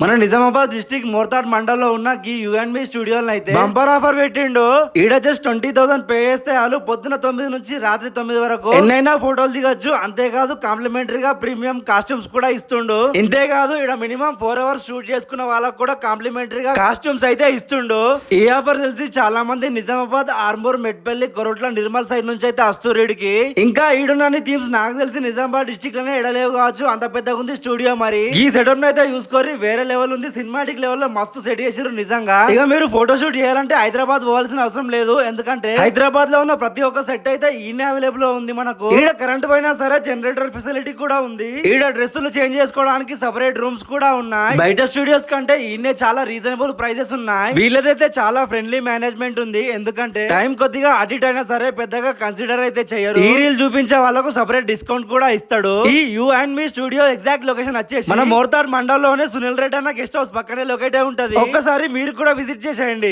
మన నిజామాబాద్ డిస్ట్రిక్ట్ మోర్తాడ్ మండల్లో ఉన్న ఈ యుఎన్బి స్టూడియోలో అయితే బంపర్ ఆఫర్ పెట్టిండు. ఈడ జస్ట్ 20,000 పే చేస్తే వాళ్ళు పొద్దున 9 నుంచి రాత్రి 9 వరకు ఎన్నైనా ఫోటోలు దిగొచ్చు. అంతేకాదు కాంప్లిమెంటరీగా ప్రీమియం కాస్ట్యూమ్స్ కూడా ఇస్తుండు. ఇంతేకాదు ఈడ మినిమం 4 అవర్స్ షూట్ చేసుకున్న వాళ్ళకు కూడా కాంప్లిమెంటరీగా కాస్ట్యూమ్స్ అయితే ఇస్తుండు. ఈ ఆఫర్ తెలిసి చాలా మంది నిజామాబాద్, ఆర్మూర్, మెట్పల్లి, కొరట్ల, నిర్మల్ సైడ్ నుంచి అయితే వస్తారు ఈడికి. ఇంకా ఈడున్న థీమ్స్ నాకు తెలిసి నిజామాబాద్ డిస్ట్రిక్ట్ లోనే ఎడలేవు కావచ్చు, అంత పెద్దగా ఉంది స్టూడియో. మరి ఈ సెటప్ అయితే చూసుకొని వేరే లెవెల్ ఉంది, సినిమాటిక్ లెవెల్ లో మస్తు సెట్ చేసారు నిజంగా. ఇక మీరు ఫోటోషూట్ చేయాలంటే హైదరాబాద్ పోవాల్సిన అవసరం లేదు, ఎందుకంటే హైదరాబాద్ లో ఉన్న ప్రతి ఒక్క సెట్ అయితే ఈయన అవైలబుల్ లో ఉంది. మనకు ఈడ కరెంట్ పోయినా సరే జనరేటర్ ఫెసిలిటీ కూడా ఉంది. ఈడ డ్రెస్సులు చేంజ్ చేసుకోవడానికి సెపరేట్ రూమ్స్ కూడా ఉన్నాయి. బయట స్టూడియోస్ కంటే ఈయనే చాలా రీజనబుల్ ప్రైజెస్ ఉన్నాయి. వీళ్ళదైతే చాలా ఫ్రెండ్లీ మేనేజ్మెంట్ ఉంది, ఎందుకంటే టైం కొద్దిగా అటు ఇటు అయినా సరే పెద్దగా కన్సిడర్ అయితే చేయరు. ఈ రీల్ చూపించే వాళ్ళకు సెపరేట్ డిస్కౌంట్ కూడా ఇస్తాడు. ఈ you and me studio exact location వచ్చేసి మన మోర్తాడ్ మండలంలోనే సునీల్ రెడ్డి అన్న గెస్ట్ హౌస్ పక్కనే లొకేట్ అయి ఉంటది. ఒక్కసారి మీరు కూడా విజిట్ చేసేయండి.